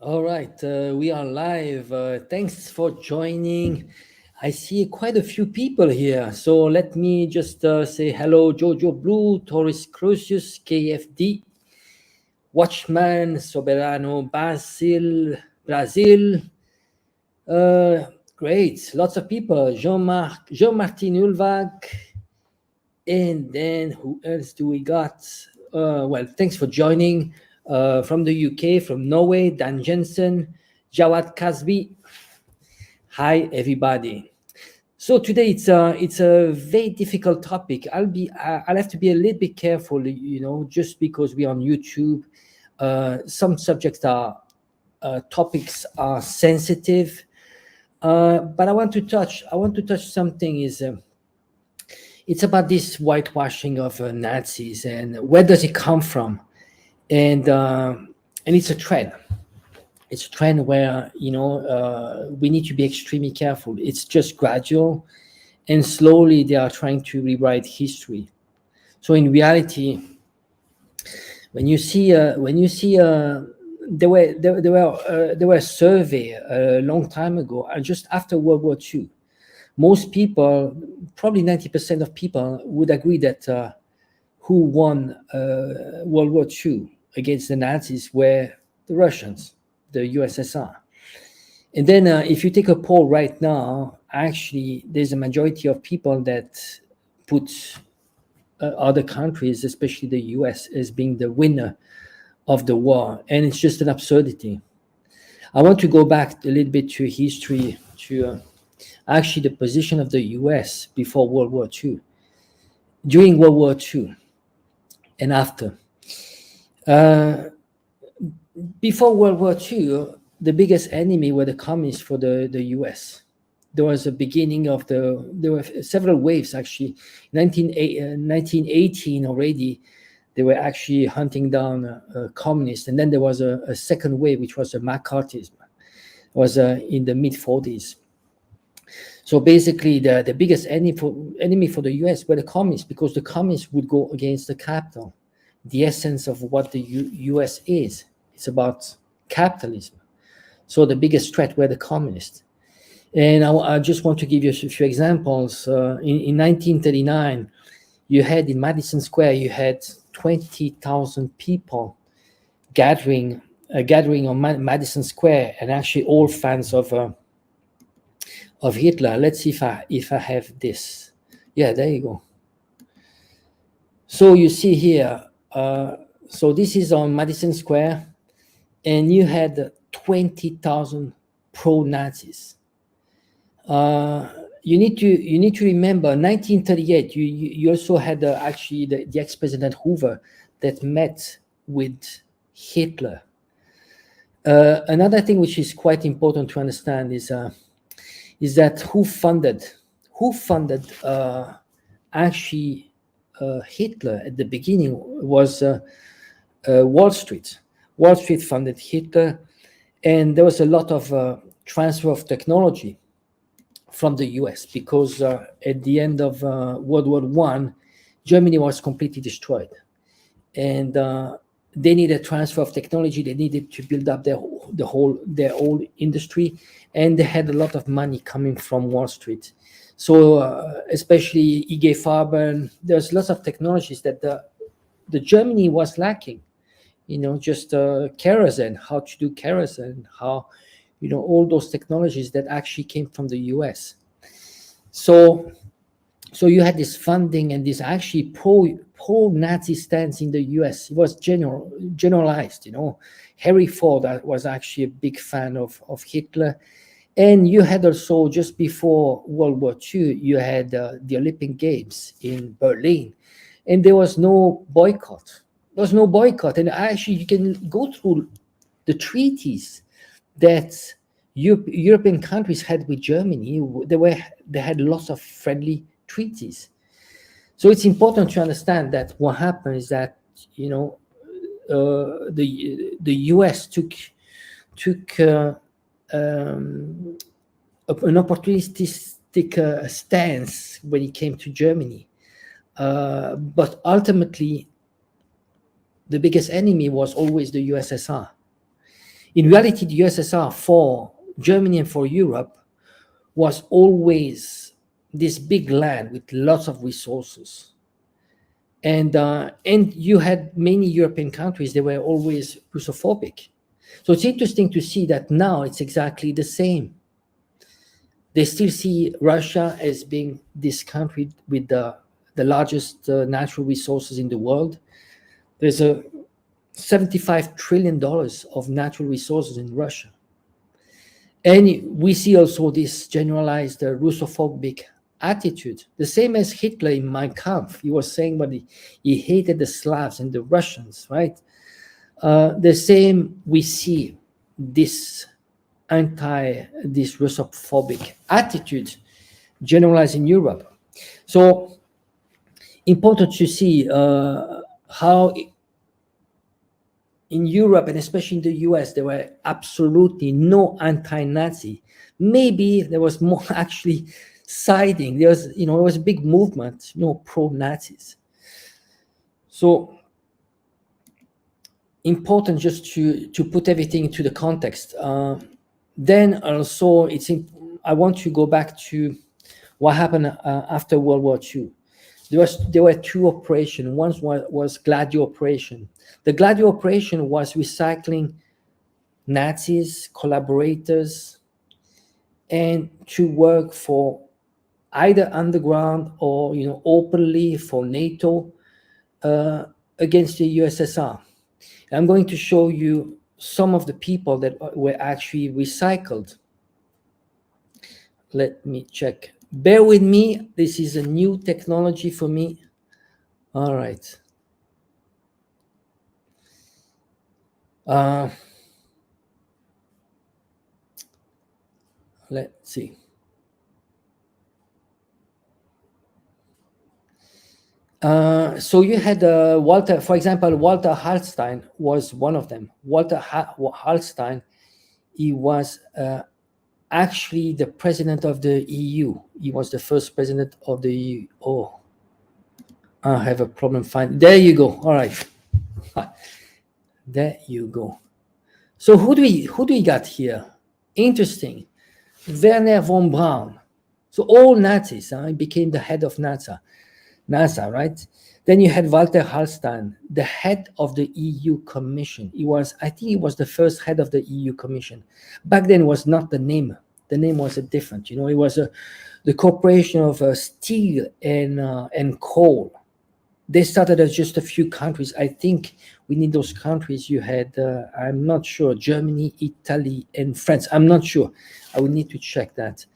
All right, we are live. Thanks for joining. I see quite a few people here. So let me just say hello, Jojo Blue, Taurus Crucius, KFD, Watchman, Soberano, Brazil. Great, lots of people. Jean-Martin Ulvag. And then who else do we got? Well, thanks for joining. From the UK, from Norway, Dan Jensen, Jawad Kasbi. Hi, everybody. So today it's a very difficult topic. I'll have to be a little bit careful, just because we're on YouTube. Some subjects are topics are sensitive, but I want to touch something is. It's about this whitewashing of Nazis and where does it come from, and it's a trend. It's a trend where we need to be extremely careful. It's just gradual, and slowly they are trying to rewrite history. So in reality, when you see there were a survey a long time ago, just after World War II. Most people, probably 90% of people, would agree that who won World War II against the Nazis were the Russians, the USSR. And then if you take a poll right now, actually, there's a majority of people that put other countries, especially the US, as being the winner of the war. And it's just an absurdity. I want to go back a little bit to history, to actually the position of the US before World War II, during World War II, and after. Before World War II, the biggest enemy were the communists for the US. There was a beginning of there were several waves actually. 1918 already, they were actually hunting down communists. And then there was a second wave, which was the McCarthyism. It was in the mid-40s. So basically, the biggest enemy for the US were the communists, because the communists would go against the capital, the essence of what the US is. It's about capitalism. So the biggest threat were the communists. And I just want to give you a few examples. In 1939, you had in Madison Square, you had 20,000 people gathering on Madison Square, and actually all fans of Hitler. Let's see if I have this. Yeah, there you go. So you see here, so this is on Madison Square, and you had 20,000 pro-Nazis. You need to remember 1938. You also had actually the ex-president Hoover that met with Hitler. Another thing which is quite important to understand is that who funded actually Hitler at the beginning was Wall Street. Wall Street funded Hitler, and there was a lot of transfer of technology from the US, because at the end of World War I, Germany was completely destroyed, and they needed transfer of technology. They needed to build up their whole industry, and they had a lot of money coming from Wall Street. So especially IG Farben, there's lots of technologies that the Germany was lacking. Just kerosene, how to do kerosene, how all those technologies that actually came from the US. So you had this funding and this actually pro-Nazi stance in the US. It was generalized. Harry Ford was actually a big fan of Hitler. And you had also, just before World War II, you had the Olympic Games in Berlin, and there was no boycott. There was no boycott. And actually, you can go through the treaties that European countries had with Germany. They had lots of friendly treaties. So it's important to understand that what happened is that the US took an opportunistic stance when it came to Germany, but ultimately the biggest enemy was always the USSR. In reality, the USSR for Germany and for Europe was always this big land with lots of resources. And you had many European countries that were always Russophobic. So it's interesting to see that now it's exactly the same. They still see Russia as being this country with the largest natural resources in the world. There's a $75 trillion of natural resources in Russia. And we see also this generalized Russophobic attitude, the same as Hitler in Mein Kampf. He was saying what he hated the Slavs and the Russians, right? The same we see this Russophobic attitude generalized in Europe. So important to see how in Europe and especially in the US, there were absolutely no anti-Nazi. Maybe there was more actually siding. There was, it was a big movement, pro-Nazis. So important just to put everything into the context. Then also, I want to go back to what happened after World War II. There were two operations. One was Gladio operation. The Gladio operation was recycling Nazis, collaborators, and to work for either underground or openly for NATO against the USSR. I'm going to show you some of the people that were actually recycled. Let me check. Bear with me. This is a new technology for me. All right. Let's see. So you had Walter, for example, Walter Hallstein was one of them. Walter Hallstein, he was actually the president of the EU. He was the first president of the EU. Oh, I have a problem finding. There you go. All right. There you go. So who do we got here? Interesting. Werner von Braun. So all Nazis. He became the head of NASA, right? Then you had Walter Hallstein, the head of the EU Commission. I think he was the first head of the EU Commission. Back then, it was not the name. The name was different. It was the corporation of steel and coal. They started as just a few countries. I think within those countries you had, I'm not sure, Germany, Italy, and France. I'm not sure. I would need to check that.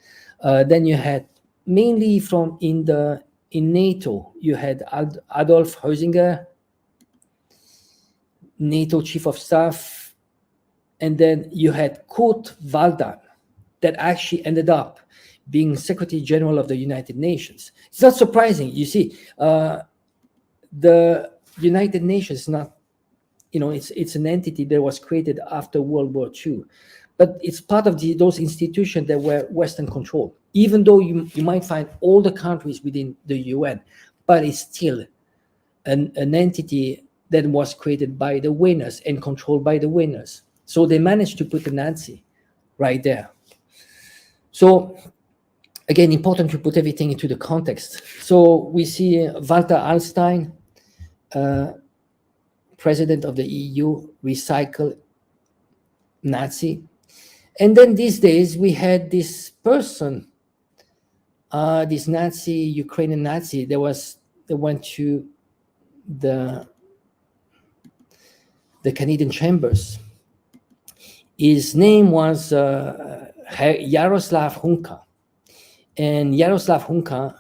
Then you had mainly in NATO, you had Adolf Heusinger, NATO chief of staff, and then you had Kurt Waldheim, that actually ended up being Secretary General of the United Nations. It's not surprising. You see, the United Nations is not, it's an entity that was created after World War II, but it's part of those institutions that were Western controlled. Even though you might find all the countries within the UN, but it's still an entity that was created by the winners and controlled by the winners. So they managed to put the Nazi right there. So again, important to put everything into the context. So we see Walter Hallstein, president of the EU, recycle Nazi. And then these days we had this person, this Nazi, Ukrainian Nazi, that went to the Canadian chambers. His name was Yaroslav Hka. And Yaroslav Hka,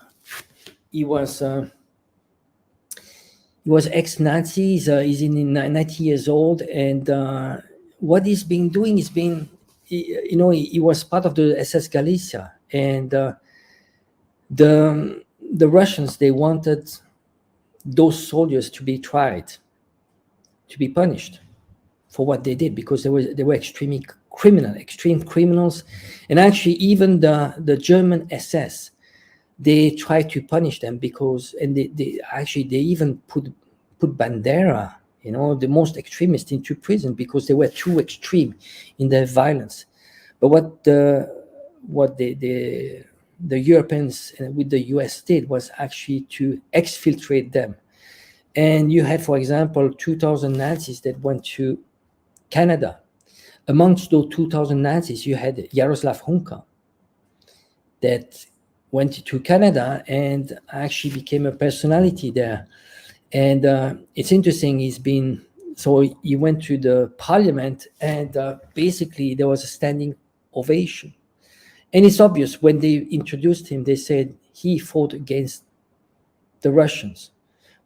he was ex-Nazi. He's in 90 years old, and what he's been doing is he was part of the SS Galicia, and the Russians, they wanted those soldiers to be tried, to be punished for what they did, because they were extreme criminals, and actually even the German SS, they tried to punish them because, and they even put bandera the most extremists into prison because they were too extreme in their violence. But what the Europeans with the US did was actually to exfiltrate them. And you had, for example, 2,000 Nazis that went to Canada. Amongst those 2,000 Nazis, you had Yaroslav Hka that went to Canada and actually became a personality there. And it's interesting, he went to the parliament, and basically there was a standing ovation. And it's obvious, when they introduced him, they said he fought against the Russians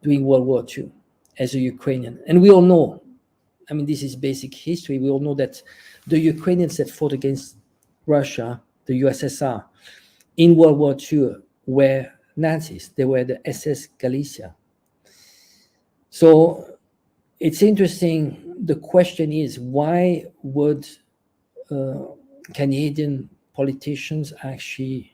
during World War II as a Ukrainian. And we all know, this is basic history, we all know that the Ukrainians that fought against Russia, the USSR, in World War II were Nazis. They were the SS Galicia. So it's interesting. The question is, why would Canadian politicians actually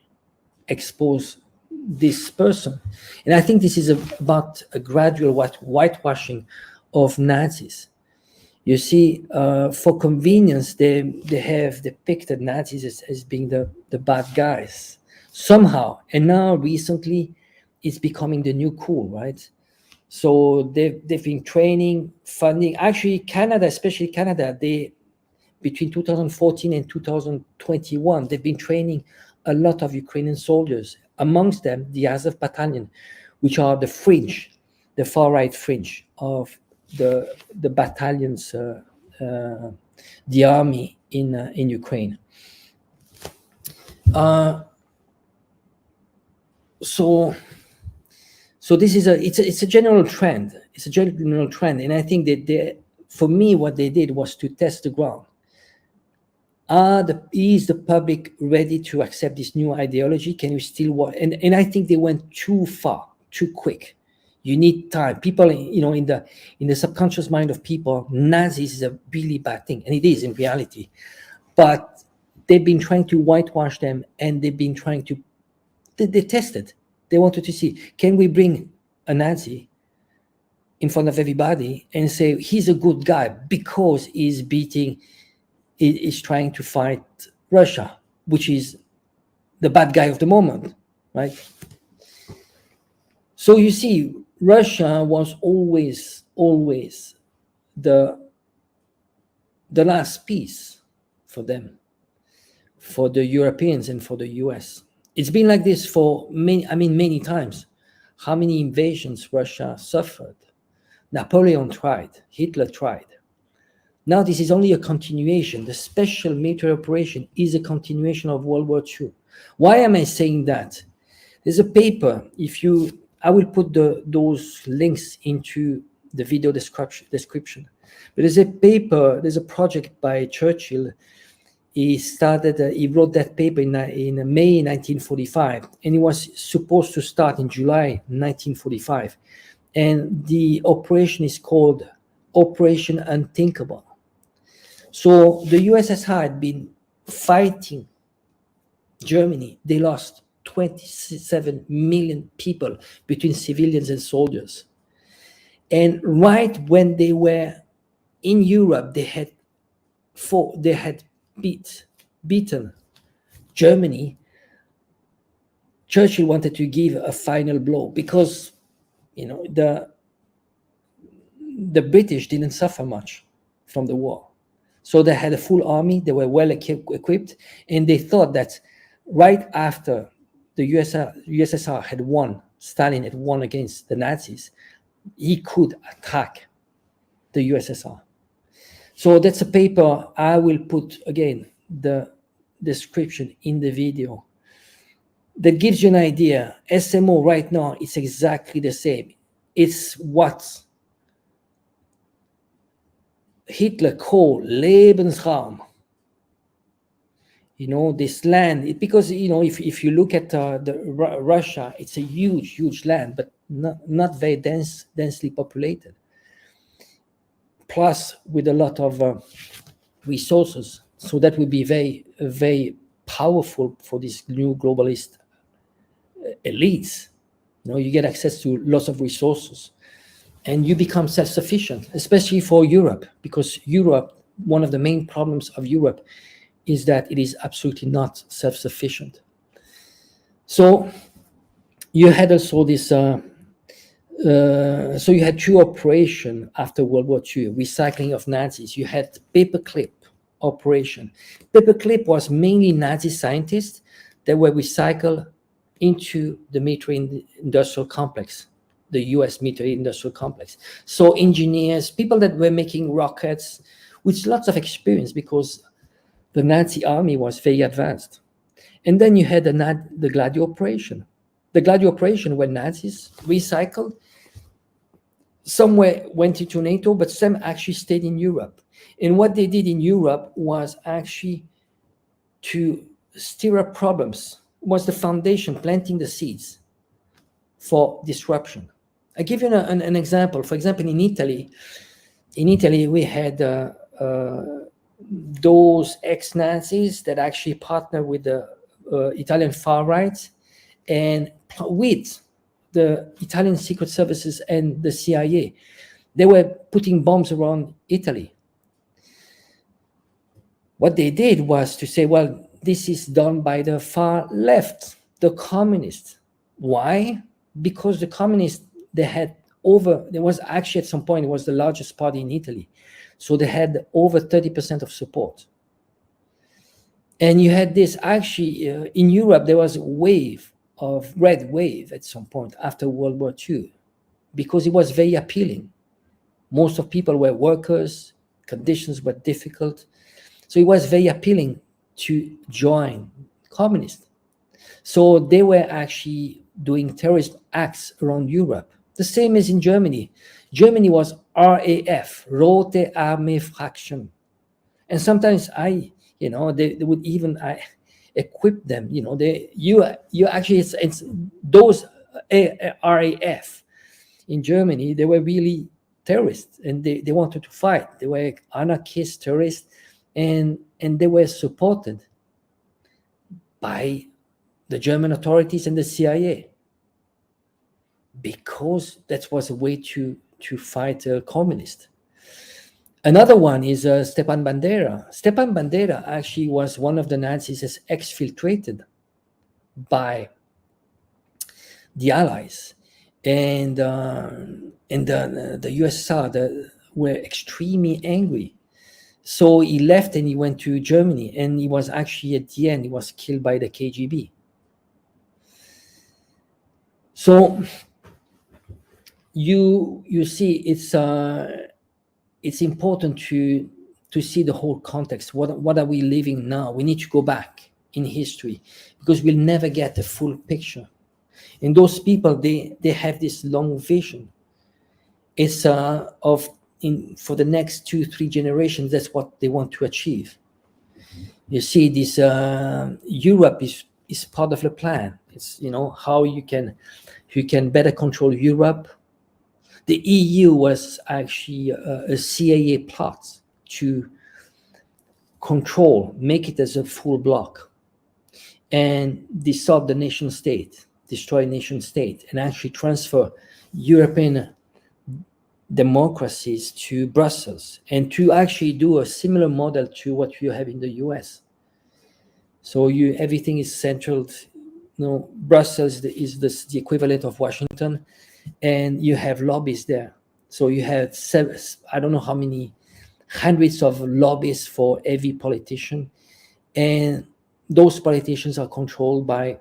expose this person? And I think this is about a gradual whitewashing of Nazis. You see, for convenience, they have depicted Nazis as being the bad guys somehow. And now recently, it's becoming the new cool, right? So they've been training, funding. Actually, Canada, especially Canada, between 2014 and 2021, they've been training a lot of Ukrainian soldiers. Amongst them, the Azov Battalion, which are the fringe, the far-right fringe of the battalions, the army in Ukraine. So this is it's a general trend. It's a general trend, and I think that for me, what they did was to test the ground. Is the public ready to accept this new ideology? Can you still work? And I think they went too far, too quick. You need time. People, in the subconscious mind of people, Nazis is a really bad thing, and it is in reality. But they've been trying to whitewash them, and they've been trying to. They tested. They wanted to see, can we bring a Nazi in front of everybody and say he's a good guy because he's trying to fight Russia, which is the bad guy of the moment, right? So you see, Russia was always the last piece for them, for the Europeans and for the US. It's been like this for many times. How many invasions Russia suffered? Napoleon tried, Hitler tried. Now this is only a continuation. The special military operation is a continuation of World War II. Why am I saying that? There's a paper, I will put those links into the video description. But there's a paper, there's a project by Churchill. He wrote that paper in May 1945, and it was supposed to start in July 1945. And the operation is called Operation Unthinkable. So the USSR had been fighting Germany. They lost 27 million people between civilians and soldiers. And right when they were in Europe, they had beaten Germany. Churchill wanted to give a final blow because the British didn't suffer much from the war. So they had a full army, they were well equipped, and they thought that right after the USSR had won, Stalin had won against the Nazis, he could attack the USSR. So that's a paper. I will put, again, the description in the video. That gives you an idea. SMO right now is exactly the same. It's what Hitler called Lebensraum. This land, because if you look at Russia, it's a huge land, but not very densely populated. Plus, with a lot of resources, so that would be very powerful for these new globalist elites. You get access to lots of resources. and you become self-sufficient, especially for Europe, because Europe, one of the main problems of Europe is that it is absolutely not self-sufficient. So you had also this, so you had two operations after World War II, recycling of Nazis. You had paperclip operation. Paperclip was mainly Nazi scientists that were recycled into the military industrial complex, the US military industrial complex. So engineers, people that were making rockets, with lots of experience because the Nazi army was very advanced. And then you had the Gladio operation. The Gladio operation where Nazis recycled, some went into NATO, but some actually stayed in Europe. And what they did in Europe was actually to stir up problems, was the foundation, planting the seeds for disruption. I give you an example. For example, in Italy we had those ex-Nazis that actually partnered with the Italian far right and with the Italian secret services and the CIA. They were putting bombs around Italy. What they did was to say, well, this is done by the far left, the communists. Why? Because the communists, there was actually at some point, it was the largest party in Italy. So they had over 30% of support. And you had this actually, in Europe, there was a red wave at some point after World War II, because it was very appealing. Most of people were workers, conditions were difficult. So it was very appealing to join communists. So they were actually doing terrorist acts around Europe. The same as in Germany. Germany was RAF, Rote Armee Fraction. And sometimes they would even equip them, you actually, it's those RAF in Germany, they were really terrorists and they wanted to fight. They were anarchist terrorists and they were supported by the German authorities and the CIA, because that was a way to fight communists. Another one is Stepan Bandera. Stepan Bandera actually was one of the Nazis as exfiltrated by the Allies, and the USSR were extremely angry. So he left and he went to Germany, and he was actually at the end, he was killed by the KGB. So you see, it's important to see the whole context. What are we living now? We need to go back in history, because we'll never get a full picture. And those people, they have this long vision. It's for the next 2-3 generations, that's what they want to achieve. You see, this Europe is part of the plan. It's how you can better control Europe. The EU was actually a CIA plot to control, make it as a full bloc, and dissolve the nation state, destroy nation state, and actually transfer European democracies to Brussels, and to actually do a similar model to what you have in the US. So everything is central. Brussels is the equivalent of Washington, and you have lobbies there. So you have I don't know how many hundreds of lobbies for every politician, and those politicians are controlled by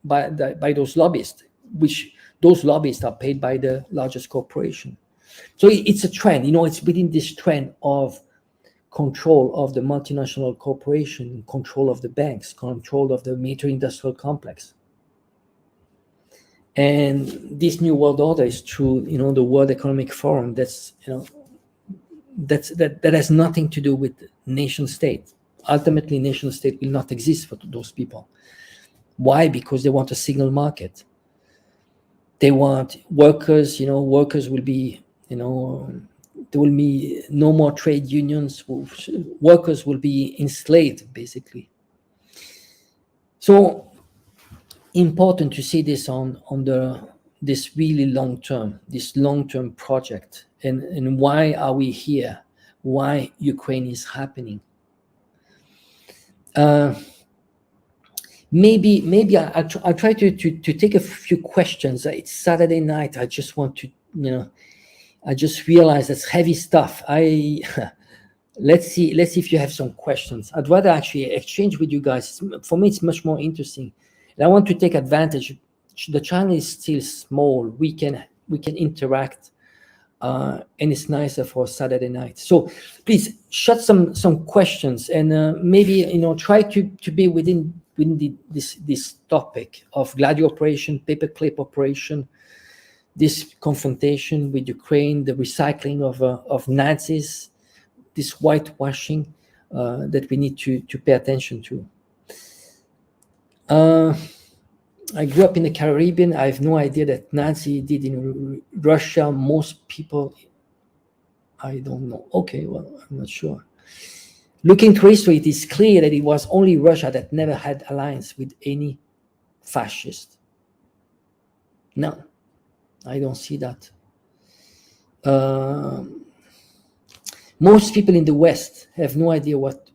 those lobbyists, which those lobbyists are paid by the largest corporation. So it's a trend, it's within this trend of control of the multinational corporation, control of the banks, control of the military industrial complex. And this new world order is through, the World Economic Forum. That has nothing to do with nation state. Ultimately, nation state will not exist for those people. Why? Because they want a single market. They want workers. Workers will be, there will be no more trade unions. Workers will be enslaved, basically. So important to see this on the this really this long-term project, and why are we here? Why Ukraine is happening? Maybe I'll try to take a few questions. It's Saturday night. I just want to, I just realized that's heavy stuff. Let's see if you have some questions. I'd rather actually exchange with you guys. For me, it's much more interesting. And I want to take advantage. The channel is still small. We can interact, and it's nicer for Saturday night. So please shut some questions, and maybe try to be within this topic of Gladio operation, paperclip operation, this confrontation with Ukraine, the recycling of Nazis, this whitewashing that we need to pay attention to. I grew up in the Caribbean. I have no idea that Nazi did in Russia. Most people, I don't know. Okay, well, I'm not sure. Looking through history, it is clear that it was only Russia that never had alliance with any fascist. No, I don't see that. Most people in the West have no idea what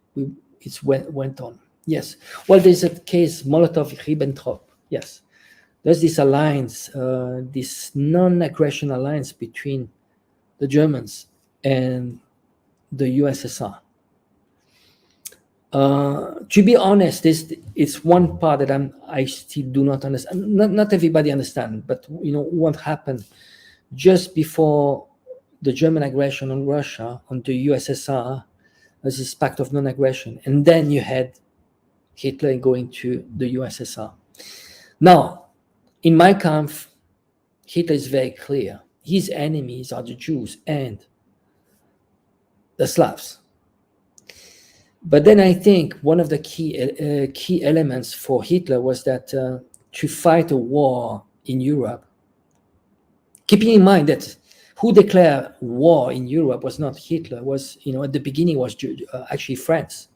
went on. Yes. Well, there's a case, Molotov-Ribbentrop. Yes. There's this alliance, this non-aggression alliance between the Germans and the USSR. To be honest, it's one part that I still do not understand. Not everybody understands, but what happened just before the German aggression on Russia, on the USSR, as this pact of non-aggression, and then you had Hitler going to the USSR. Now, in Mein Kampf, Hitler is very clear. His enemies are the Jews and the Slavs. But then I think one of the key elements for Hitler was that to fight a war in Europe, keeping in mind that who declared war in Europe was not Hitler, was, at the beginning was actually France.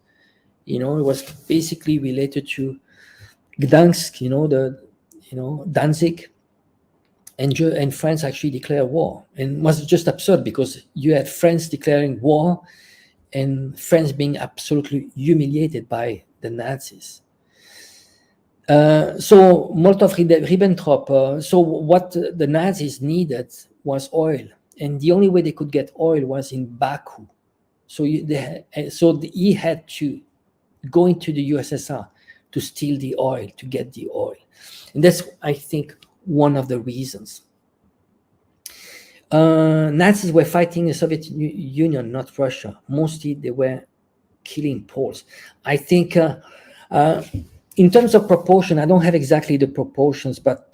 It was basically related to Gdansk, Danzig, and France actually declared war. And it was just absurd because you had France declaring war and France being absolutely humiliated by the Nazis. So Molotov-Ribbentrop, so what the Nazis needed was oil, and the only way they could get oil was in Baku. So he had to go into the USSR to steal the oil, to get the oil. And that's, I think, one of the reasons. Nazis were fighting the Soviet Union, not Russia. Mostly they were killing Poles. I think in terms of proportion, I don't have exactly the proportions, but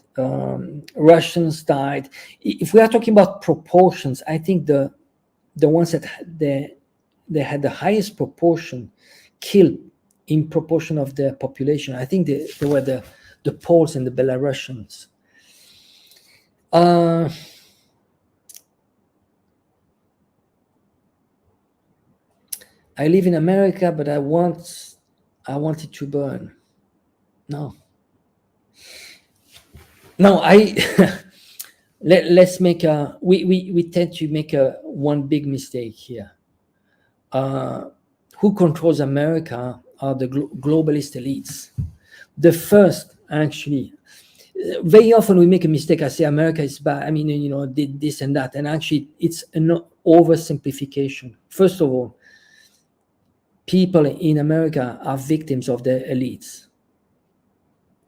Russians died. If we are talking about proportions, I think the ones that they had the highest proportion killed in proportion of the population, I think they were the Poles and the Belarusians. I live in America, but I want it to burn. No, let's make we tend to make one big mistake here. Who controls America are the globalist elites. The first, actually, very often we make a mistake. I say America is bad. I mean, did this and that, and actually it's an oversimplification. First of all, people in America are victims of the elites.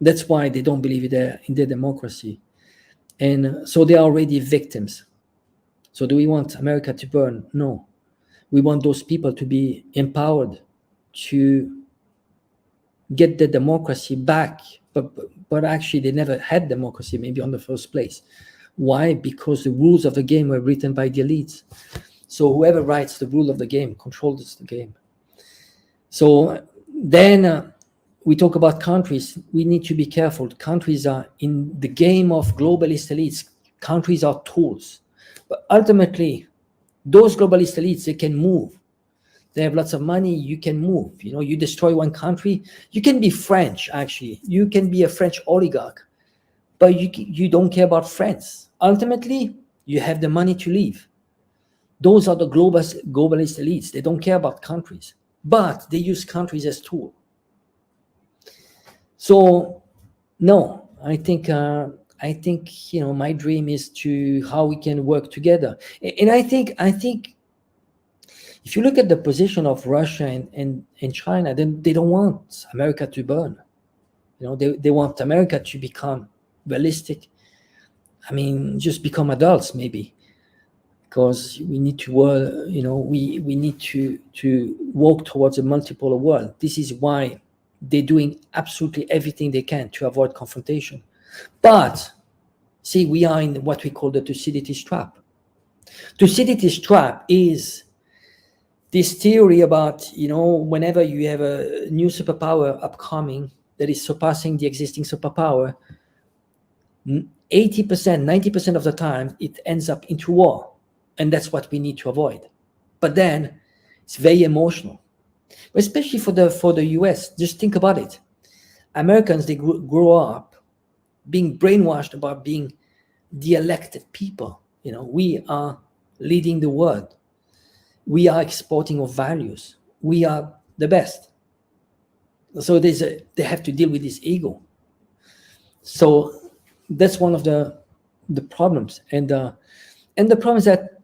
That's why they don't believe in their democracy. And so they are already victims. So do we want America to burn? No. We want those people to be empowered to get the democracy back. But actually they never had democracy, maybe in the first place. Why? Because the rules of the game were written by the elites. So whoever writes the rule of the game controls the game. So then we talk about countries. We need to be careful. Countries are in the game of globalist elites. Countries are tools. But ultimately, those globalist elites, they can move. They have lots of money. You can move. You destroy one country. You can be French, actually. You can be a French oligarch. but you don't care about friends. Ultimately, you have the money to leave. Those are the globalist elites. They don't care about countries, but they use countries as tool. So, no, I think my dream is to how we can work together. And I think if you look at the position of Russia and China, then they don't want America to burn. They want America to become realistic. I mean, just become adults, maybe, because we need to work. We need to walk towards a multipolar world. This is why they're doing absolutely everything they can to avoid confrontation. But see, we are in what we call the Thucydides trap. Thucydides trap is this theory about, whenever you have a new superpower upcoming that is surpassing the existing superpower, 80%, 90% of the time, it ends up into war. And that's what we need to avoid. But then it's very emotional, especially for the US. Just think about it. Americans, they grow up being brainwashed about being the elected people. We are leading the world. We are exporting our values. We are the best. So they have to deal with this ego. So that's one of the problems. And the problem is that,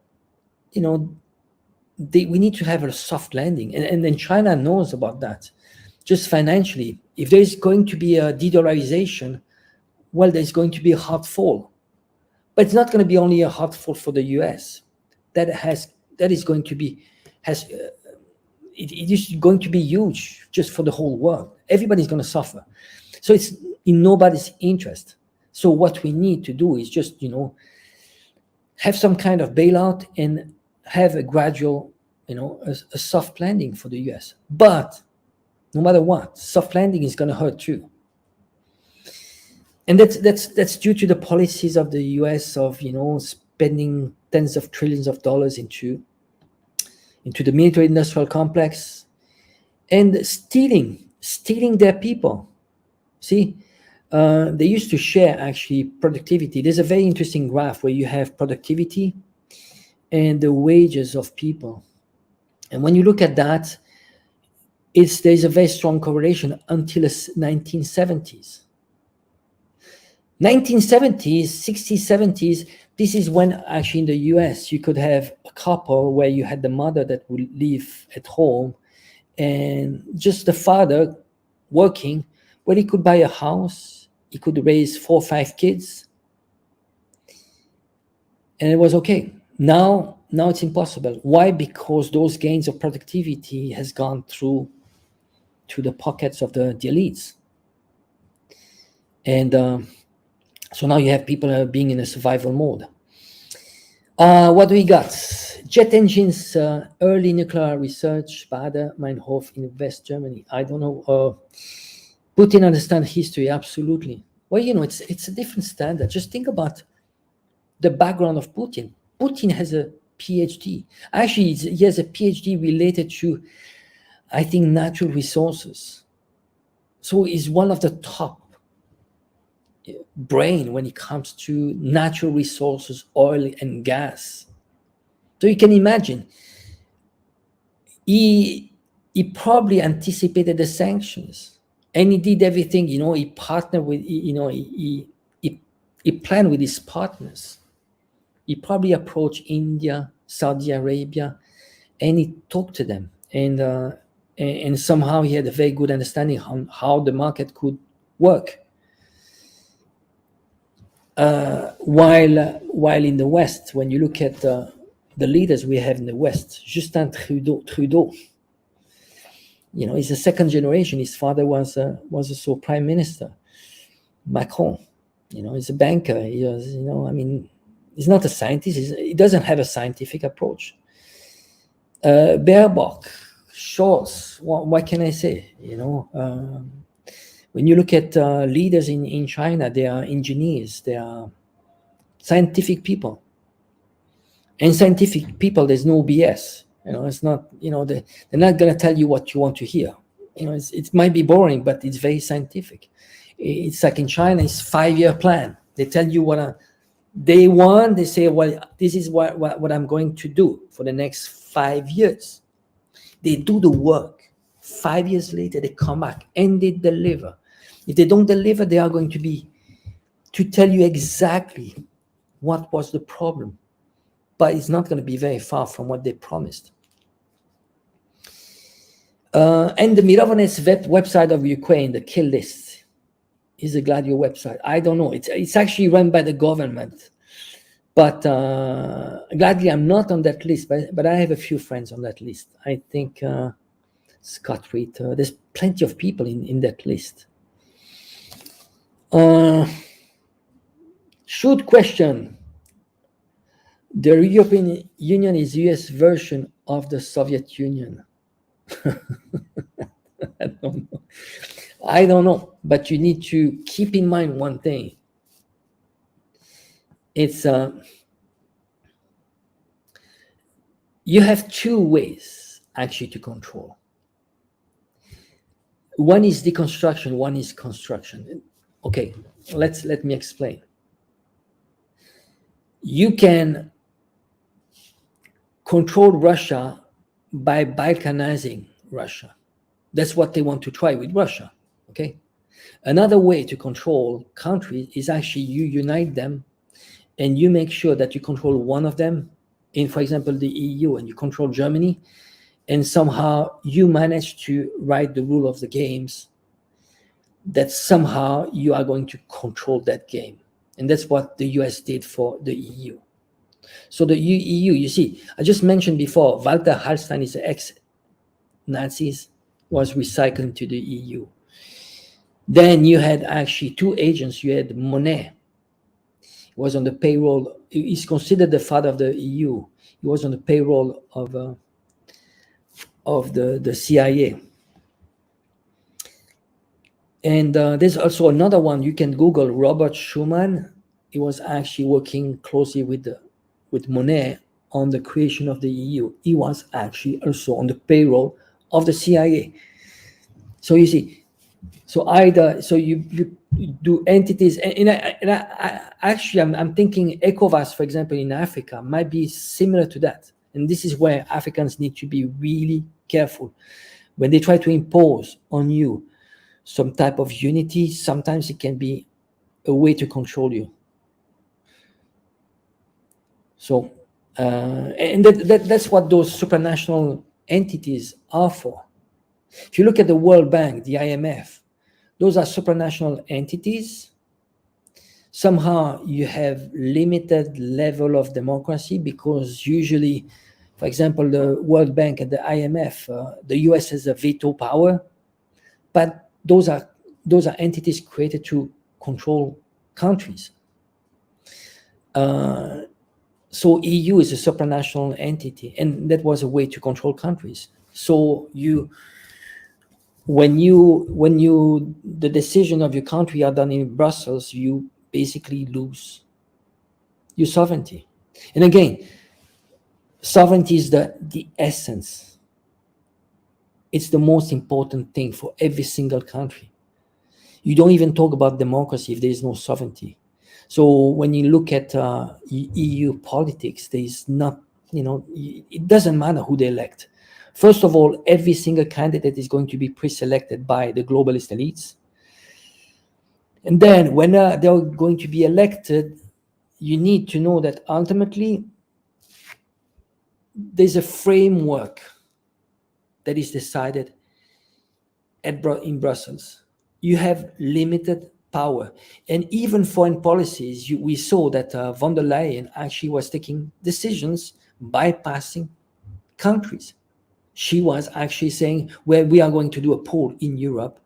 we need to have a soft landing. And then China knows about that. Just financially, if there's going to be a de-dollarization, well, there's going to be a hard fall. But it's not going to be only a hard fall for the US. It is going to be huge just for the whole world. Everybody's going to suffer. So it's in nobody's interest. So what we need to do is just, have some kind of bailout and have a gradual, a soft landing for the US. But no matter what, soft landing is going to hurt too. And that's due to the policies of the US of, spending tens of trillions of dollars into the military industrial complex and stealing their people. See, they used to share actually productivity. There's a very interesting graph where you have productivity and the wages of people. And when you look at that, there's a very strong correlation until the 1970s. 1970s, 60s, 70s, this is when actually in the US you could have a couple where you had the mother that would live at home and just the father working, where he could buy a house, he could raise 4 or 5 kids, and it was okay. Now it's impossible. Why? Because those gains of productivity has gone through to the pockets of the elites. And so now you have people being in a survival mode. What do we got? Jet engines, early nuclear research, Bader, Meinhof in West Germany. I don't know. Putin understands history, absolutely. Well, it's a different standard. Just think about the background of Putin. Putin has a PhD. Actually, he has a PhD related to, I think, natural resources. So he's one of the top brain when it comes to natural resources, oil and gas. So you can imagine, he probably anticipated the sanctions, and he did everything. He partnered with, he planned with his partners. He probably approached India, Saudi Arabia, and he talked to them, and somehow he had a very good understanding on how the market could work. While in the West, when you look at the leaders we have in the West, Justin Trudeau, he's a second generation. His father was also prime minister. Macron, he's a banker. He was, he's not a scientist. He doesn't have a scientific approach. Baerbock, Scholz, what can I say? When you look at leaders in China, they are engineers, they are scientific people. And scientific people, there's no BS. It's not, they're not going to tell you what you want to hear. It might be boring, but it's very scientific. It's like in China, it's 5-year plan. They tell you they want. They say, well, this is what I'm going to do for the next 5 years. They do the work. 5 years later, they come back and they deliver. If they don't deliver, they are going to tell you exactly what was the problem. But it's not going to be very far from what they promised. And the Mirovnets website of Ukraine, the kill list, is a Gladio website. I don't know. It's actually run by the government. But gladly, I'm not on that list. But I have a few friends on that list. I think Scott Reed. There's plenty of people in that list. Should question. The European Union is the US version of the Soviet Union. I don't know, but you need to keep in mind one thing. It's you have two ways actually to control. One is deconstruction, one is construction. Okay, let me explain. You can control Russia by balkanizing Russia. That's what they want to try with Russia. Okay. Another way to control countries is actually you unite them and you make sure that you control one of them in, for example, the EU, and you control Germany, and somehow you manage to write the rule of the games that somehow you are going to control that game. And that's what the US did for the EU. So the EU, you see, I just mentioned before, Walter Hallstein is an ex-Nazis, was recycled into the EU. Then you had actually two agents. You had Monet, was on the payroll. He's considered the father of the EU. He was on the payroll of the CIA. And there's also another one. You can Google Robert Schuman. He was actually working closely with Monet on the creation of the EU. He was actually also on the payroll of the CIA. So you see, you do entities, and I'm thinking ECOWAS, for example, in Africa might be similar to that. And this is where Africans need to be really careful. When they try to impose on you some type of unity, sometimes it can be a way to control you. So, and that's what those supranational entities are for. If you look at the World Bank, the IMF, those are supranational entities. Somehow you have limited level of democracy because usually, for example, the World Bank and the IMF, the US has a veto power, but those are entities created to control countries. So EU is a supranational entity, and that was a way to control countries. So when the decision of your country are done in Brussels, you basically lose your sovereignty. And again, sovereignty is the essence. It's the most important thing for every single country. You don't even talk about democracy if there is no sovereignty. So when you look at EU politics, there is not, it doesn't matter who they elect. First of all, every single candidate is going to be pre-selected by the globalist elites. And then when they're going to be elected, you need to know that ultimately there's a framework that is decided in Brussels. You have limited power. And even foreign policies, we saw that von der Leyen actually was taking decisions bypassing countries. She was actually saying, well, we are going to do a poll in Europe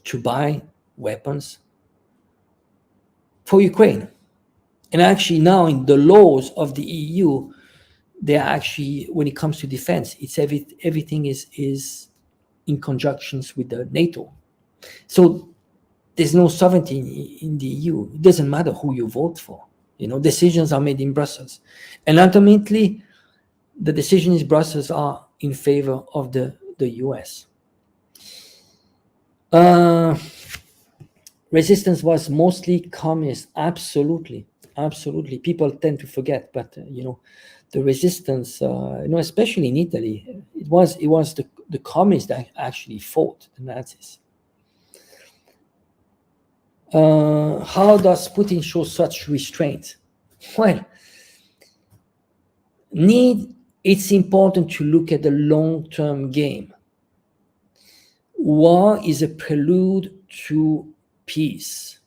to buy weapons for Ukraine. And actually now in the laws of the EU, they are actually, when it comes to defense, it's everything is in conjunctions with the NATO. So there's no sovereignty in the EU. It doesn't matter who you vote for. Decisions are made in Brussels. And ultimately, the decisions in Brussels are in favor of the US. resistance was mostly communist. Absolutely, absolutely. People tend to forget, but the resistance, especially in Italy, it was the communists that actually fought the Nazis. How does Putin show such restraint? Well, it's important to look at the long-term game. War is a prelude to peace.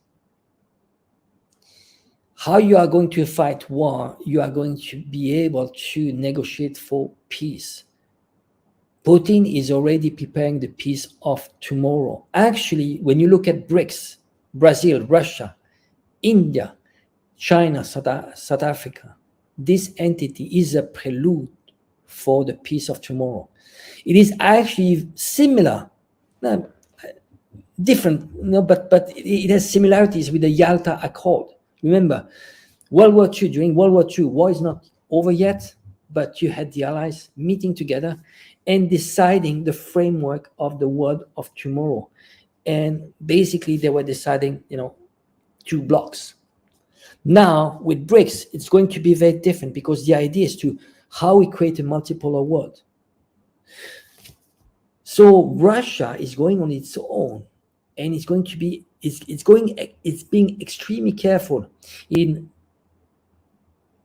How you are going to fight war, you are going to be able to negotiate for peace. Putin is already preparing the peace of tomorrow. Actually, when you look at BRICS, Brazil, Russia, India, China, South Africa, this entity is a prelude for the peace of tomorrow. It is actually similar, different, but it has similarities with the Yalta Accord. Remember, during World War II, war is not over yet, but you had the Allies meeting together and deciding the framework of the world of tomorrow. And basically they were deciding, 2 blocks. Now with BRICS, it's going to be very different, because the idea is to how we create a multipolar world. So Russia is going on its own, and it's going to be, it's being extremely careful in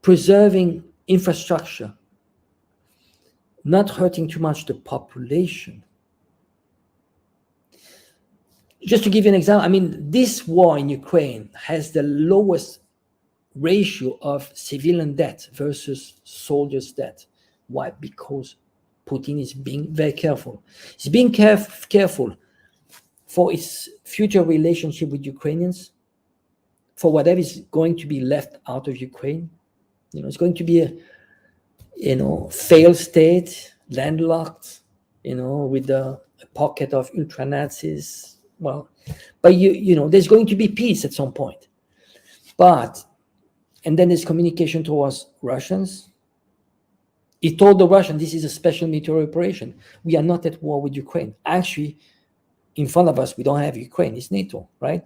preserving infrastructure, not hurting too much the population. Just to give you an example, this war in Ukraine has the lowest ratio of civilian death versus soldiers' death. Why? Because Putin is being very careful. He's being careful for its future relationship with Ukrainians, for whatever is going to be left out of Ukraine. It's going to be a failed state, landlocked, with a pocket of ultra-Nazis. Well, but there's going to be peace at some point. And then there's communication towards Russians. He told the Russians, this is a special military operation. We are not at war with Ukraine. Actually, in front of us, we don't have Ukraine. It's NATO, right?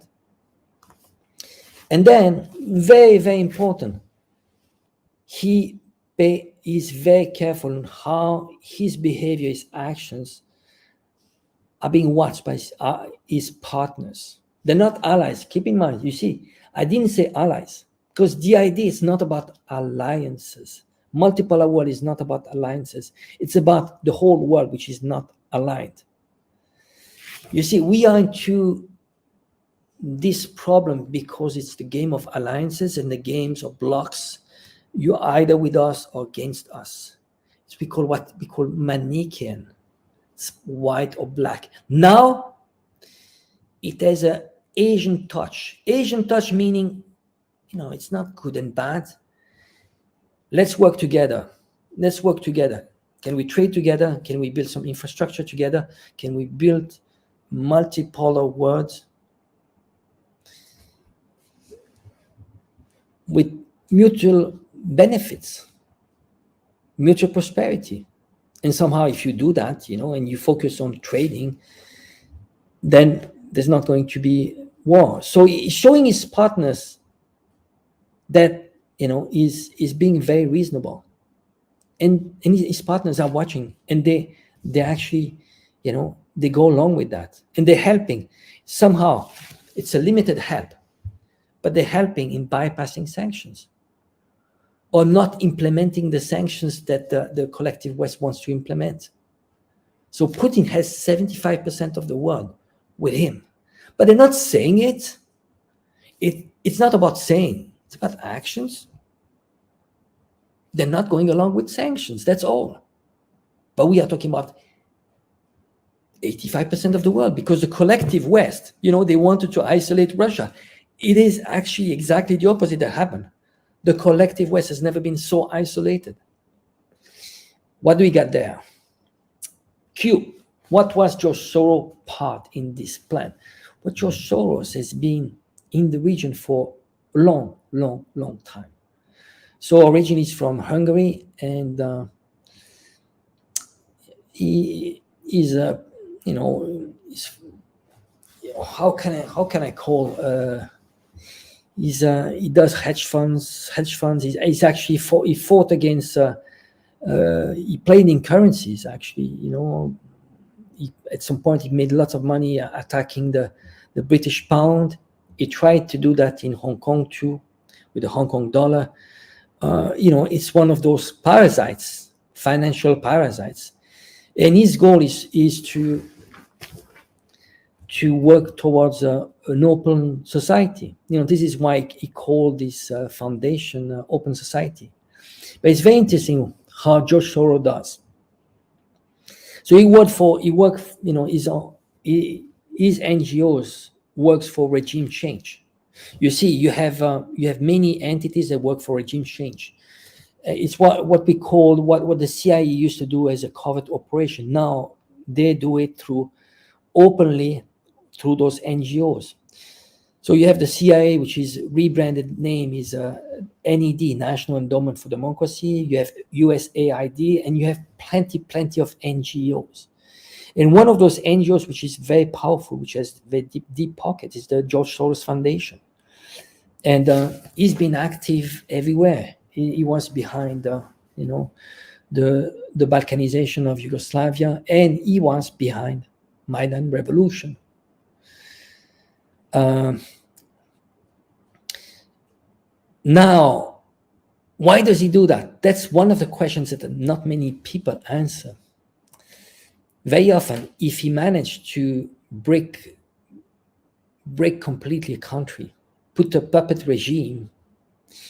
And then, very, very important, he is very careful on how his behavior, his actions are being watched by his partners. They're not allies. Keep in mind, you see, I didn't say allies, because the idea is not about alliances. Multipolar world is not about alliances. It's about the whole world, which is not aligned. You see, we are into this problem because it's the game of alliances and the games of blocks. You're either with us or against us. It's what we call Manichaean. It's white or black. Now, it has an Asian touch. Asian touch meaning, it's not good and bad. Let's work together. Let's work together. Can we trade together? Can we build some infrastructure together? Can we build multipolar worlds with mutual benefits, mutual prosperity? And somehow, if you do that, and you focus on trading, then there's not going to be war. So he's showing his partners that, is being very reasonable. And his partners are watching, and they actually, they go along with that. And they're helping. Somehow, it's a limited help, but they're helping in bypassing sanctions, or not implementing the sanctions that the collective West wants to implement. So Putin has 75% of the world with him. But they're not saying it. It's not about saying, it's about actions. They're not going along with sanctions, that's all. But we are talking about 85% of the world, because the collective West, they wanted to isolate Russia. It is actually exactly the opposite that happened. The collective West has never been so isolated. What do we got there? Q. What was George Soros' part in this plan? Well, George Soros has been in the region for a long, long, long time. So originally he's from Hungary, and he is how can I call? He does hedge funds. He's actually he fought against. He played in currencies. Actually, at some point he made lots of money attacking the British pound. He tried to do that in Hong Kong too, with the Hong Kong dollar. It's one of those parasites, financial parasites, and his goal is to work towards an open society. This is why he called this foundation Open Society. But it's very interesting how George Soros does. So his NGOs works for regime change. You see, you have many entities that work for regime change. It's what we call what the CIA used to do as a covert operation. Now they do it openly through those NGOs. So you have the CIA, which is rebranded name is NED, National Endowment for Democracy. You have USAID, and you have plenty of NGOs. And one of those NGOs, which is very powerful, which has very deep pockets, is the George Soros Foundation. And he's been active everywhere. He was behind, the Balkanization of Yugoslavia, and he was behind Maidan Revolution. Now, why does he do that? That's one of the questions that not many people answer. Very often, if he managed to break completely a country, put a puppet regime,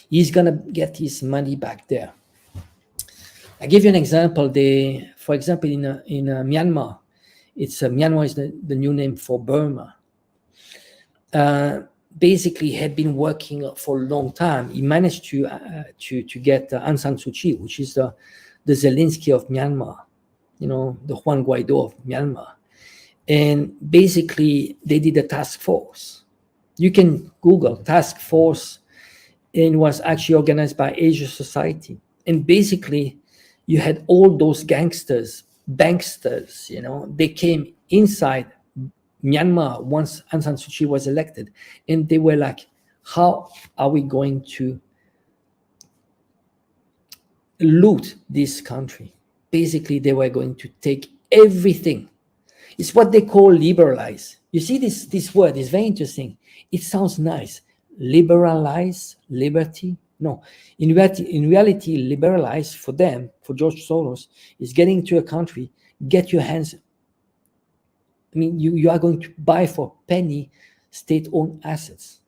he's gonna get his money back there. I give you an example. For example, in Myanmar, Myanmar is the new name for Burma. Basically, had been working for a long time. He managed to get Aung San Suu Kyi, which is the Zelensky of Myanmar, the Juan Guaido of Myanmar. And basically, they did a task force. You can Google task force, and it was actually organized by Asia Society. And basically, you had all those banksters, they came inside Myanmar once Aung San Suu Kyi was elected, and they were like, how are we going to loot this country? Basically, they were going to take everything. It's what they call liberalize. You see, this word is very interesting. It sounds nice. Liberalize, liberty. No, in reality, liberalize for them, for George Soros, is getting to a country, get your hands. I mean, you are going to buy for penny state-owned assets.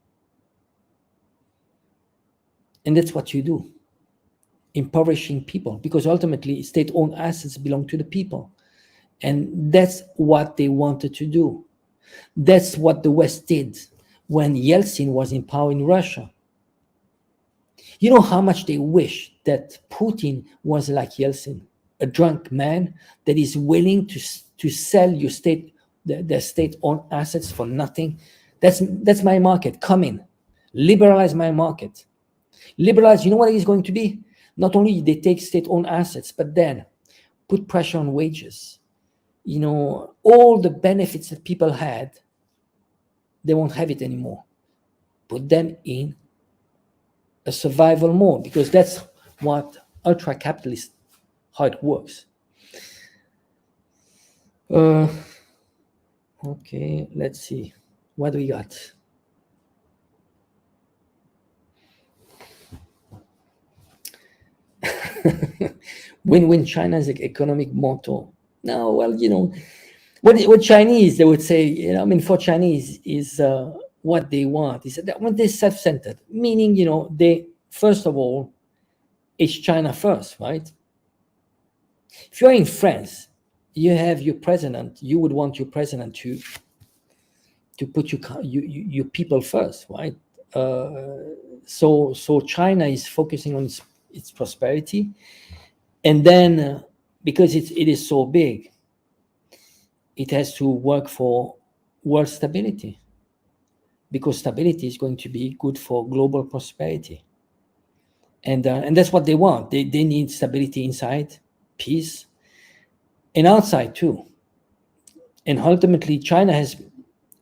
And that's what you do, impoverishing people, because ultimately state-owned assets belong to the people. And that's what they wanted to do. That's what the West did when Yeltsin was in power in Russia. You know how much they wish that Putin was like Yeltsin, a drunk man that is willing to sell your their state-owned assets for nothing. That's my market. Come in, liberalize my market. Liberalize. You know what it is going to be? Not only they take state-owned assets, but then put pressure on wages. All the benefits that people had, they won't have it anymore. Put them in a survival mode, because that's what ultra-capitalist, how it works. Okay, let's see. What do we got? Win-win China's economic motto. No, well, what Chinese, they would say, for Chinese is what they want. Is that when they're self-centered, meaning, they, first of all, it's China first, right? If you're in France, you have your president, you would want your president to put your people first, right? So China is focusing on its prosperity, and then because it is so big, it has to work for world stability, because stability is going to be good for global prosperity, and that's what they want. They need stability inside, peace, and outside too. And ultimately, China has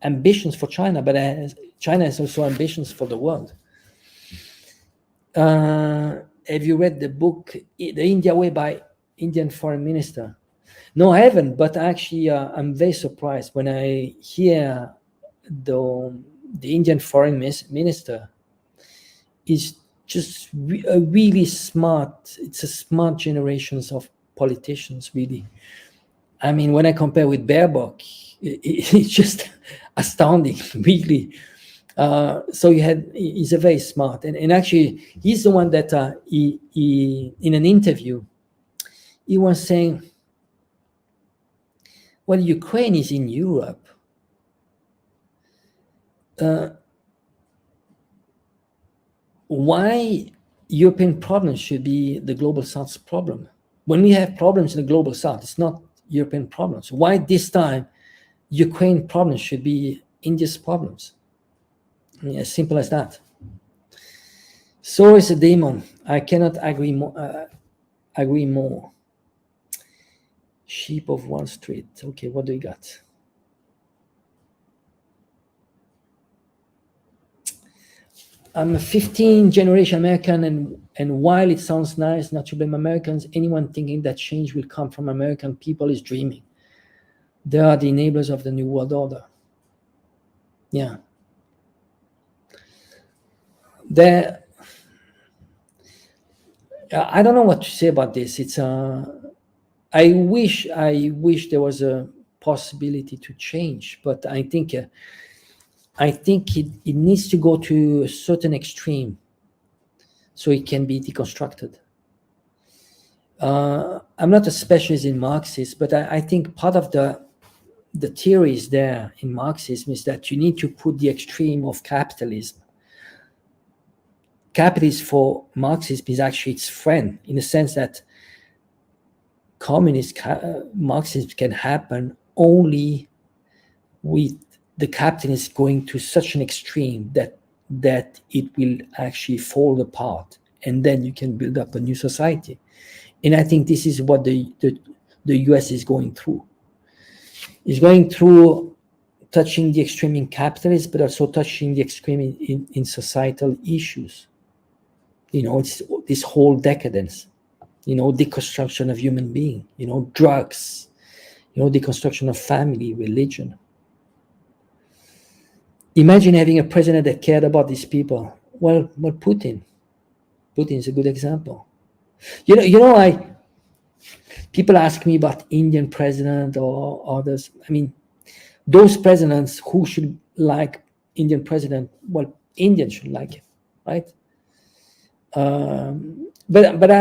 ambitions for China, but China has also ambitions for the world. Have you read the book The India Way by Indian Foreign Minister? No, I haven't, but actually I'm very surprised when I hear the Indian Foreign Minister is just a really smart, it's a smart generations of politicians, really. I mean, when I compare with Baerbock, it's just astounding, really. So he's a very smart, and actually he's the one that he in an interview, he was saying, well, Ukraine is in Europe. Why European problems should be the global South's problem? When we have problems in the global South, it's not European problems. Why this time Ukraine problems should be India's problems? I mean, as simple as that. Soros is a demon. I cannot agree more. Sheep of Wall Street. Okay, what do you got? I'm a 15th-generation American, and while it sounds nice not to blame Americans, anyone thinking that change will come from American people is dreaming. They are the enablers of the New World Order. Yeah. I don't know what to say about this. It's I wish there was a possibility to change, but I think it needs to go to a certain extreme so it can be deconstructed. I'm not a specialist in Marxism, but I think part of the theories there in Marxism is that you need to put the extreme of capitalism. Capitalism for Marxism is actually its friend, in the sense that communist Marxism can happen only with the capitalist going to such an extreme that it will actually fall apart, and then you can build up a new society. And I think this is what the US is going through. It's going through touching the extreme in capitalism, but also touching the extreme in societal issues. It's this whole decadence, deconstruction of human being, drugs, deconstruction of family, religion. Imagine having a president that cared about these people. Well, Putin is a good example. People ask me about Indian president or others. I mean, those presidents who should like Indian president, well, Indians should like him, right? But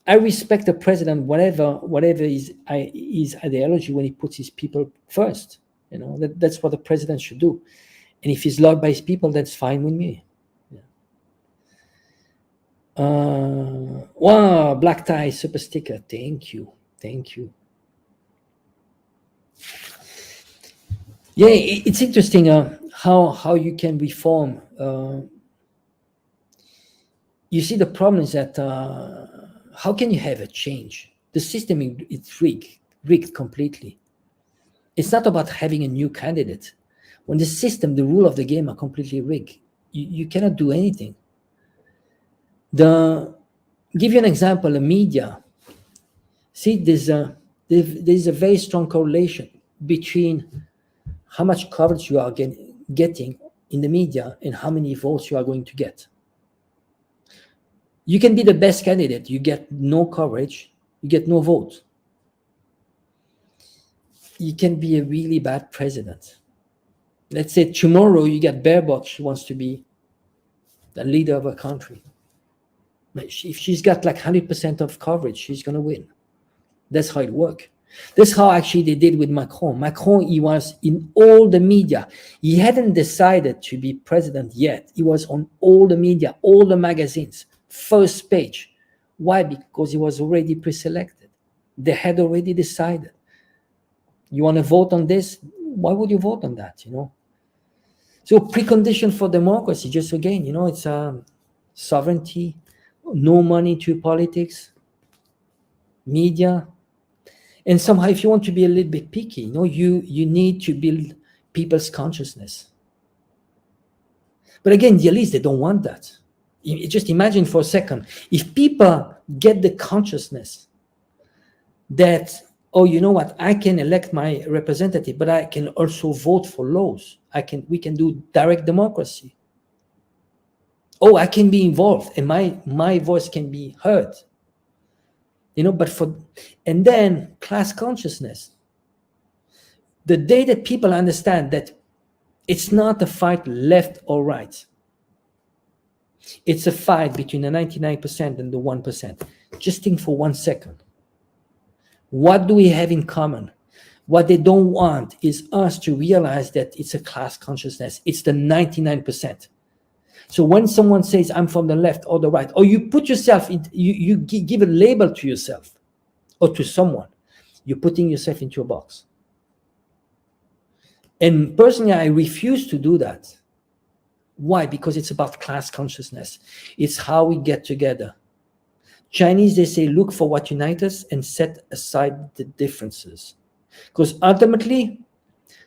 I respect the president, whatever his ideology, when he puts his people first. That's what the president should do. And if he's loved by his people, that's fine with me. Wow, black tie, super sticker. Thank you. Yeah, it's interesting how you can reform. You see, the problem is that how can you have a change? The system is rigged completely. It's not about having a new candidate. When the system, the rule of the game are completely rigged, you cannot do anything. Give you an example, the media. See, there's a very strong correlation between how much coverage you are getting in the media and how many votes you are going to get. You can be the best candidate, you get no coverage, you get no vote. You can be a really bad president. Let's say tomorrow you get Baerbock, she wants to be the leader of a country. If she's got like 100% of coverage, she's going to win. That's how it works. That's how actually they did with Macron. Macron, he was in all the media. He hadn't decided to be president yet. He was on all the media, all the magazines, first page. Why? Because he was already pre-selected. They had already decided. You want to vote on this? Why would you vote on that, So precondition for democracy, just again, it's sovereignty, no money to politics, media. And somehow, if you want to be a little bit picky, you need to build people's consciousness. But again, the elites, they don't want that. Just imagine for a second, if people get the consciousness that, oh, you know what, I can elect my representative, but I can also vote for laws. We can do direct democracy. Oh, I can be involved and my voice can be heard. And then class consciousness. The day that people understand that it's not a fight left or right, it's a fight between the 99% and the 1%. Just think for 1 second. What do we have in common? What they don't want is us to realize that it's a class consciousness. It's the 99%. So when someone says, I'm from the left or the right, or you put yourself in, you give a label to yourself or to someone, you're putting yourself into a box. And personally, I refuse to do that. Why? Because it's about class consciousness. It's how we get together. Chinese, they say, look for what unites us and set aside the differences. Because ultimately,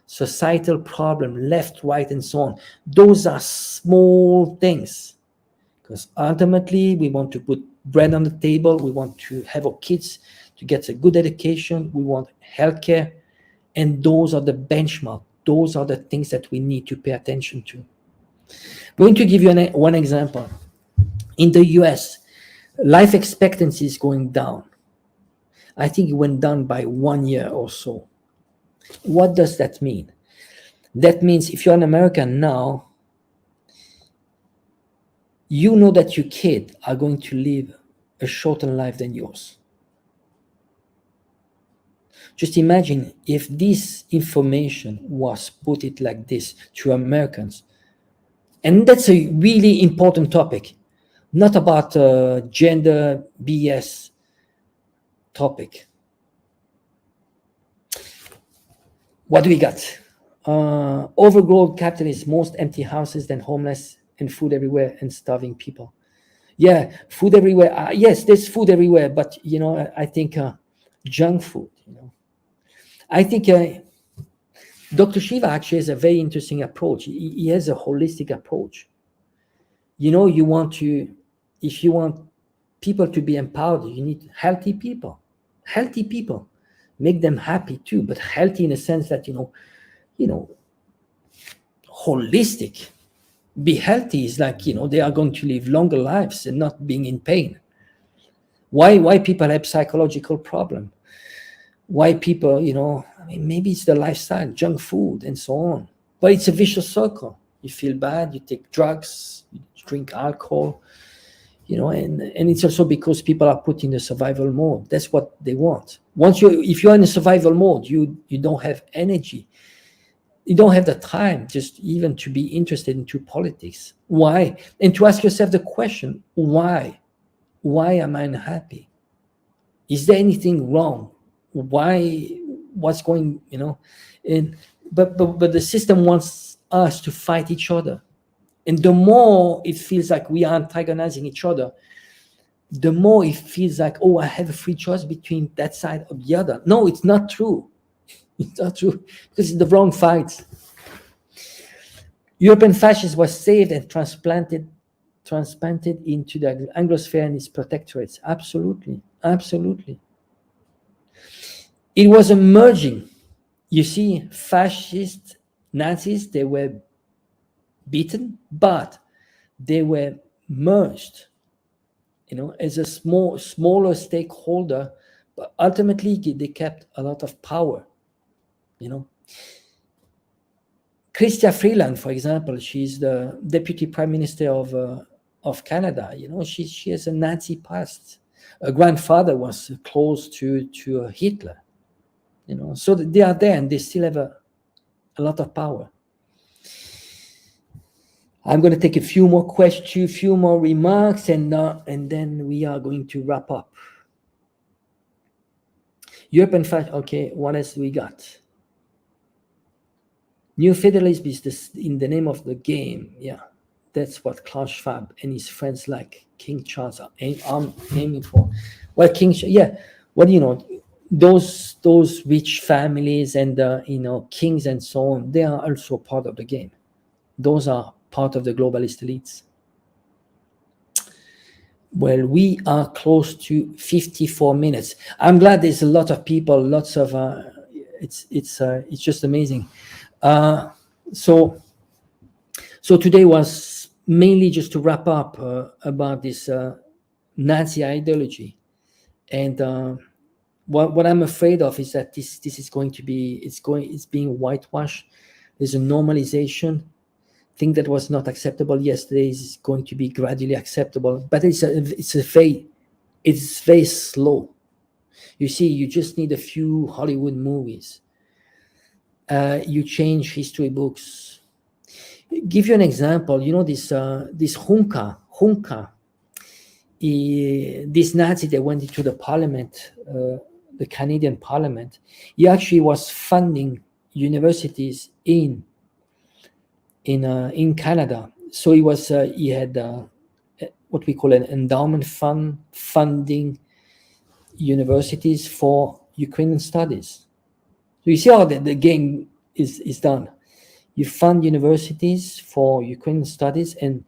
societal problem, left, right, and so on, those are small things. Because ultimately, we want to put bread on the table. We want to have our kids to get a good education. We want healthcare. And those are the benchmark. Those are the things that we need to pay attention to. I'm going to give you one example. In the US, life expectancy is going down. I think it went down by 1 year or so. What does that mean? That means if you're an American now, you know that your kids are going to live a shorter life than yours. Just imagine if this information was put it like this to Americans. And that's a really important topic, not about gender BS topic. What do we got? Overgrown capitalists, most empty houses than homeless, and food everywhere and starving people. Yeah, food everywhere. Yes, there's food everywhere, but I think junk food. I think Dr. Shiva actually has a very interesting approach. He has a holistic approach. If you want people to be empowered, you need healthy people. Healthy people. Make them happy too, but healthy in a sense that, holistic. Be healthy is like, they are going to live longer lives and not being in pain. Why people have psychological problem? Why people, maybe it's the lifestyle, junk food and so on. But it's a vicious circle. You feel bad, you take drugs, you drink alcohol, and it's also because people are put in a survival mode. That's what they want. If you're in a survival mode, you don't have energy. You don't have the time just even to be interested into politics. Why? And to ask yourself the question, why? Why am I unhappy? Is there anything wrong? What's going, but the system wants us to fight each other. And the more it feels like we are antagonizing each other, the more it feels like, oh, I have a free choice between that side or the other. No, it's not true. It's not true because it's the wrong fight. European fascism was saved and transplanted into the Anglosphere and its protectorates. Absolutely. Absolutely. It was a merging. You see, fascist Nazis, they were beaten, but they were merged, as a smaller stakeholder, but ultimately they kept a lot of power, Chrystia Freeland, for example, she's the deputy prime minister of Canada. She has a Nazi past. Her grandfather was close to Hitler, so they are there and they still have a lot of power. I'm going to take a few more questions, few more remarks, and then we are going to wrap up. European fascism. Okay, what else we got? New federalism is in the name of the game. Yeah, that's what Klaus Schwab and his friends like King Charles are aiming for. Well, yeah. Well, those rich families and kings and so on, they are also part of the game. Those are part of the globalist elites. Well, we are close to 54 minutes. I'm glad there's a lot of people, lots of it's just amazing. So today was mainly just to wrap up about this Nazi ideology, and what I'm afraid of is that this is going to be it's being whitewashed. There's a normalization. Thing that was not acceptable yesterday is going to be gradually acceptable, but it's very slow. You see, you just need a few Hollywood movies. You change history books. Give you an example. This Hka, this Nazi that went into the parliament, the Canadian parliament. He actually was funding universities in Canada. So he had what we call an endowment fund funding universities for Ukrainian studies. So you see how the game is done. You fund universities for Ukrainian studies, and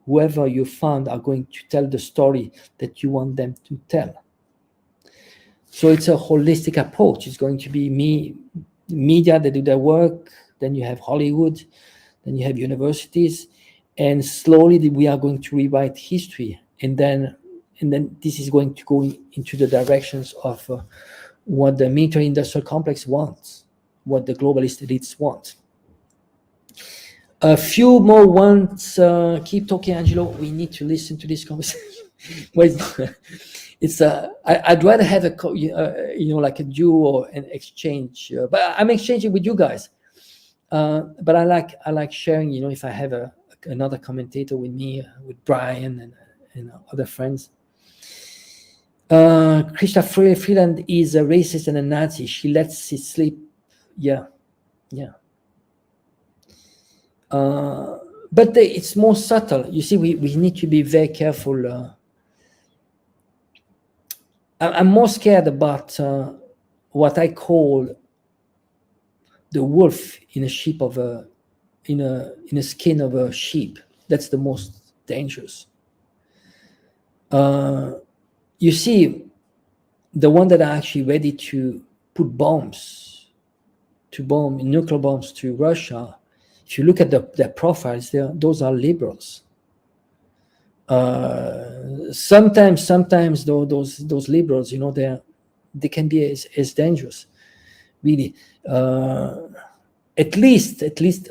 whoever you fund are going to tell the story that you want them to tell. So it's a holistic approach. It's going to be media that do their work, then you have Hollywood, then you have universities, and slowly we are going to rewrite history, and then this is going to go into the directions of what the military-industrial complex wants, what the globalist elites want. A few more ones. Keep talking, Angelo. We need to listen to this conversation. I'd rather have like a duo or an exchange, but I'm exchanging with you guys. But I like sharing. If I have another commentator with me, with Brian and other friends. Krishna Freeland is a racist and a Nazi. She lets it slip. Yeah. But it's more subtle. You see, we need to be very careful. I'm more scared about what I call the wolf in a sheep in a skin of a sheep. That's the most dangerous. You see, the one that are actually ready to put nuclear bombs to Russia. If you look at their profiles, those are liberals. Sometimes though those liberals, they can be as dangerous, really. At least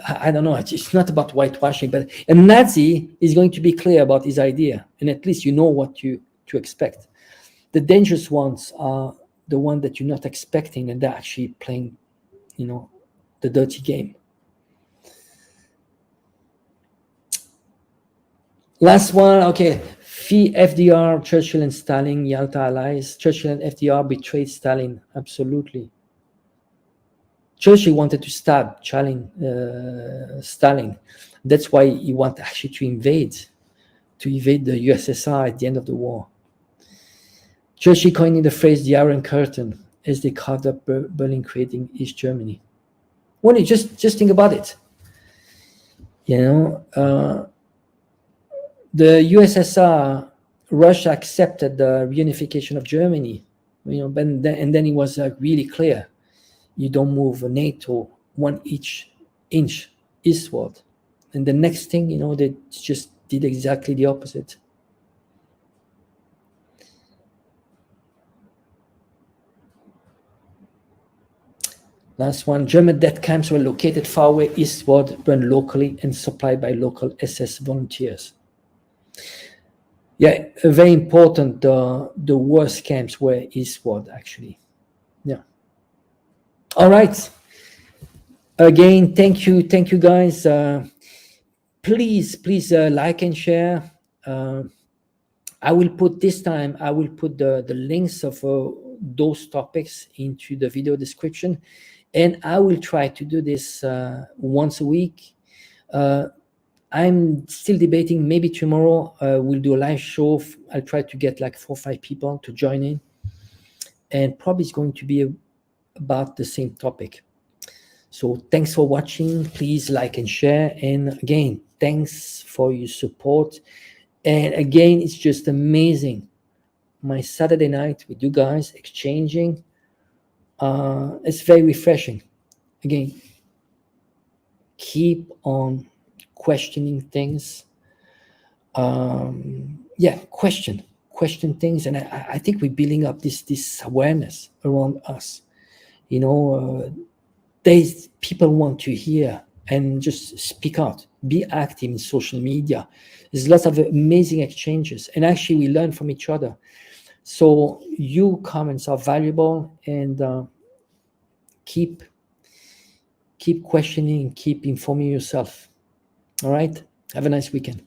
I don't know. It's not about whitewashing, but a Nazi is going to be clear about his idea, and at least you know what to expect. The dangerous ones are the one that you're not expecting, and they're actually playing, the dirty game. Last one, okay. FDR, Churchill and Stalin, Yalta allies. Churchill and FDR betrayed Stalin, absolutely. Churchill wanted to stab Stalin. That's why he wanted actually to invade the USSR at the end of the war. Churchill coined the phrase the Iron Curtain as they carved up Berlin, creating East Germany. Well, just think about it. The USSR, Russia accepted the reunification of Germany, and then it was really clear. You don't move NATO 1 inch eastward. And the next thing, they just did exactly the opposite. Last one, German death camps were located far away eastward, run locally and supplied by local SS volunteers. Yeah, very important. The worst camps were eastward, actually. Yeah. All right. Again, thank you, guys. Please like and share. I will put the links of those topics into the video description, and I will try to do this once a week. I'm still debating. Maybe tomorrow we'll do a live show. I'll try to get like 4 or 5 people to join in. and probably it's going to be about the same topic. So thanks for watching. Please like and share. And again, thanks for your support. And again, it's just amazing. My Saturday night with you guys exchanging, it's very refreshing. Again, keep on questioning things. Question things, and I think we're building up this awareness around us. There's people want to hear and just speak out, be active in social media. There's lots of amazing exchanges, and actually we learn from each other. So your comments are valuable, and keep questioning, keep informing yourself. All right, have a nice weekend.